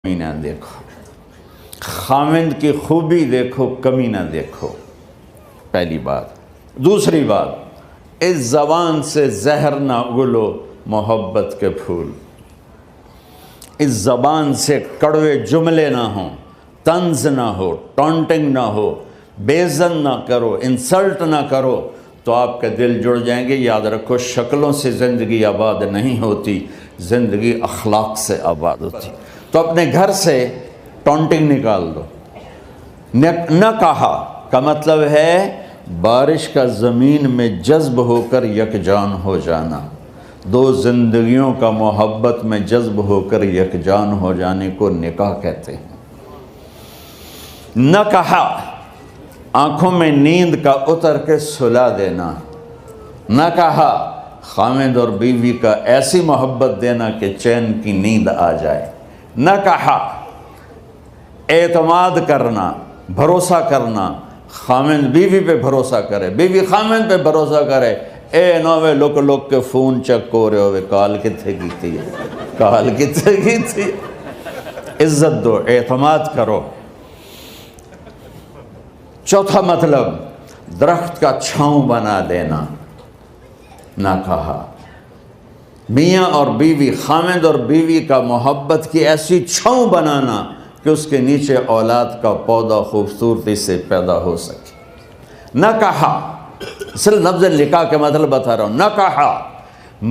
کمی نہ دیکھو، خاوند کی خوبی دیکھو، کمی نہ دیکھو، پہلی بات۔ دوسری بات، اس زبان سے زہر نہ اگلو محبت کے پھول، اس زبان سے کڑوے جملے نہ ہوں، طنز نہ ہو، ٹونٹنگ نہ ہو، بےعزت نہ کرو، انسلٹ نہ کرو، تو آپ کے دل جڑ جائیں گے۔ یاد رکھو، شکلوں سے زندگی آباد نہیں ہوتی، زندگی اخلاق سے آباد ہوتی۔ تو اپنے گھر سے ٹونٹنگ نکال دو۔ نہ کہا کا مطلب ہے بارش کا زمین میں جذب ہو کر یکجان ہو جانا، دو زندگیوں کا محبت میں جذب ہو کر یکجان ہو جانے کو نکاح کہتے ہیں۔ نہ کہا، آنکھوں میں نیند کا اتر کے سلا دینا۔ نہ کہا، خاوند اور بیوی کا ایسی محبت دینا کہ چین کی نیند آ جائے۔ نہ کہا، اعتماد کرنا، بھروسہ کرنا، خاوند بیوی پہ بھروسہ کرے، بیوی خاوند پہ بھروسہ کرے۔ اے نوے لوک کے فون چیک ہو رہے ہوئے، کال کتنے کی تھی، کال کتنے کی تھی۔ عزت دو، اعتماد کرو۔ چوتھا مطلب، درخت کا چھاؤں بنا دینا۔ نہ کہا، میاں اور بیوی، خاوند اور بیوی کا محبت کی ایسی چھاؤں بنانا کہ اس کے نیچے اولاد کا پودا خوبصورتی سے پیدا ہو سکے۔ نہ کہا، صرف لفظ نکاح کے مطلب بتا رہا ہوں۔ نہ کہا،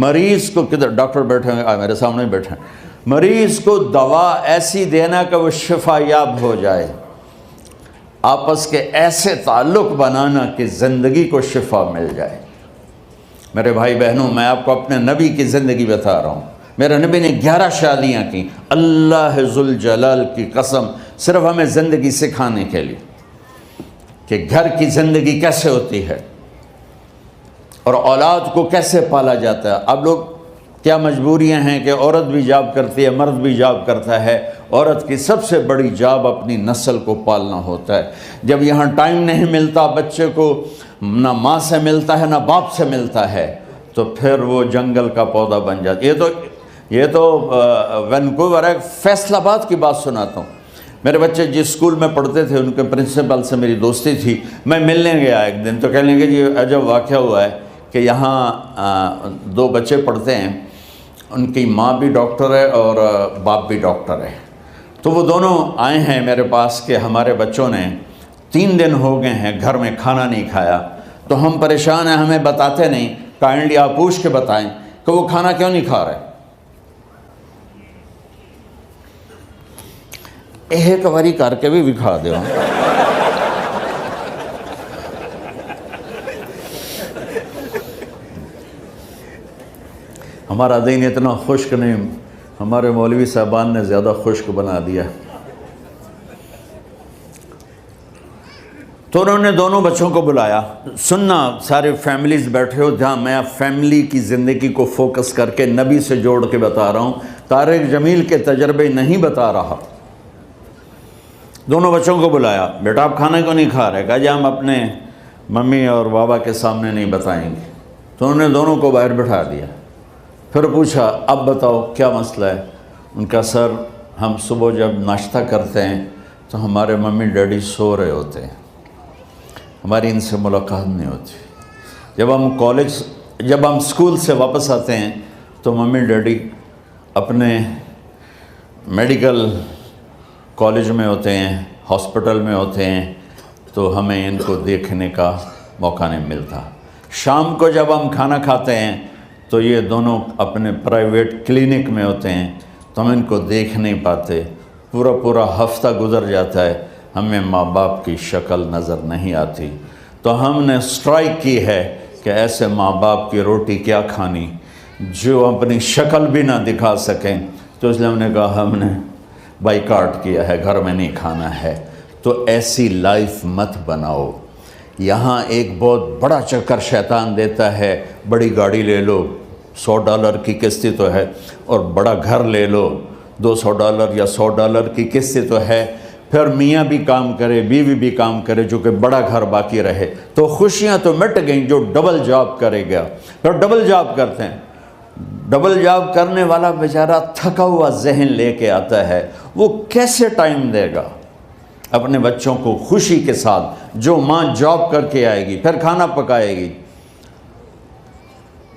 مریض کو، کدھر ڈاکٹر بیٹھے ہیں، میرے سامنے بیٹھے ہیں، مریض کو دوا ایسی دینا کہ وہ شفا یاب ہو جائے، آپس کے ایسے تعلق بنانا کہ زندگی کو شفا مل جائے۔ میرے بھائی بہنوں، میں آپ کو اپنے نبی کی زندگی بتا رہا ہوں۔ میرے نبی نے 11 شادیاں کی، اللہ ذوالجلال کی قسم، صرف ہمیں زندگی سکھانے کے لیے کہ گھر کی زندگی کیسے ہوتی ہے اور اولاد کو کیسے پالا جاتا ہے۔ اب لوگ کیا مجبوریاں ہیں کہ عورت بھی جاب کرتی ہے، مرد بھی جاب کرتا ہے۔ عورت کی سب سے بڑی جاب اپنی نسل کو پالنا ہوتا ہے۔ جب یہاں ٹائم نہیں ملتا بچے کو، نہ ماں سے ملتا ہے نہ باپ سے ملتا ہے، تو پھر وہ جنگل کا پودا بن جاتا ہے۔ یہ تو وینکوور ہے، فیصل آباد کی بات سناتا ہوں۔ میرے بچے جس اسکول میں پڑھتے تھے ان کے پرنسپل سے میری دوستی تھی، میں ملنے گیا ایک دن، تو کہنے لگے جی عجب واقعہ ہوا ہے کہ یہاں 2 بچے پڑھتے ہیں، ان کی ماں بھی ڈاکٹر ہے اور باپ بھی ڈاکٹر ہے۔ تو وہ دونوں آئے ہیں میرے پاس کہ ہمارے بچوں نے 3 دن ہو گئے ہیں گھر میں کھانا نہیں کھایا، تو ہم پریشان ہیں، ہمیں بتاتے نہیں، کائنڈلی آپ پوچھ کے بتائیں کہ وہ کھانا کیوں نہیں کھا رہے۔ ایک باری کر کے بھی کھا دو۔ ہمارا دین اتنا خشک نہیں، ہمارے مولوی صاحبان نے زیادہ خشک بنا دیا۔ تو انہوں نے دونوں بچوں کو بلایا، سننا سارے فیملیز بیٹھے ہو جہاں میں فیملی کی زندگی کو فوکس کر کے نبی سے جوڑ کے بتا رہا ہوں، طارق جمیل کے تجربے نہیں بتا رہا۔ دونوں بچوں کو بلایا، بیٹا آپ کھانا کیوں نہیں کھا رہے؟ کہا جی ہم اپنے ممی اور بابا کے سامنے نہیں بتائیں گے۔ تو انہوں نے دونوں کو باہر بٹھا دیا، پھر پوچھا اب بتاؤ کیا مسئلہ ہے؟ ان کا سر ہم صبح جب ناشتہ کرتے ہیں تو ہمارے ممی ڈیڈی سو رہے ہوتے ہیں، ہماری ان سے ملاقات نہیں ہوتی۔ جب ہم اسکول سے واپس آتے ہیں تو ممی ڈیڈی اپنے میڈیکل کالج میں ہوتے ہیں، ہاسپٹل میں ہوتے ہیں، تو ہمیں ان کو دیکھنے کا موقع نہیں ملتا۔ شام کو جب ہم کھانا کھاتے ہیں تو یہ دونوں اپنے پرائیویٹ کلینک میں ہوتے ہیں، تو ہم ان کو دیکھ نہیں پاتے۔ پورا ہفتہ گزر جاتا ہے، ہمیں ماں باپ کی شکل نظر نہیں آتی۔ تو ہم نے اسٹرائک کی ہے کہ ایسے ماں باپ کی روٹی کیا کھانی جو اپنی شکل بھی نہ دکھا سکیں۔ تو اس لیے ہم نے کہا ہم نے بائیکاٹ کیا ہے، گھر میں نہیں کھانا ہے۔ تو ایسی لائف مت بناؤ۔ یہاں ایک بہت بڑا چکر شیطان دیتا ہے، بڑی گاڑی لے لو، $100 کی قسط تو ہے، اور بڑا گھر لے لو، $200 یا $100 کی قسط تو ہے، پھر میاں بھی کام کرے، بیوی بھی کام کرے، جو کہ بڑا گھر باقی رہے، تو خوشیاں تو مٹ گئیں۔ جو ڈبل جاب کرے گا، پھر ڈبل جاب کرتے ہیں، ڈبل جاب کرنے والا بیچارہ تھکا ہوا ذہن لے کے آتا ہے، وہ کیسے ٹائم دے گا اپنے بچوں کو خوشی کے ساتھ؟ جو ماں جاب کر کے آئے گی، پھر کھانا پکائے گی،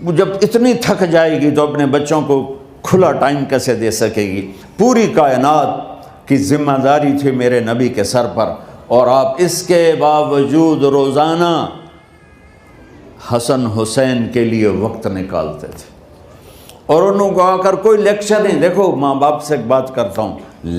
وہ جب اتنی تھک جائے گی تو اپنے بچوں کو کھلا ٹائم کیسے دے سکے گی؟ پوری کائنات کی ذمہ داری تھی میرے نبی کے سر پر، اور آپ اس کے باوجود روزانہ حسن حسین کے لیے وقت نکالتے تھے۔ اور انہوں کو آ کر کوئی لیکچر نہیں، دیکھو ماں باپ سے ایک بات کرتا ہوں،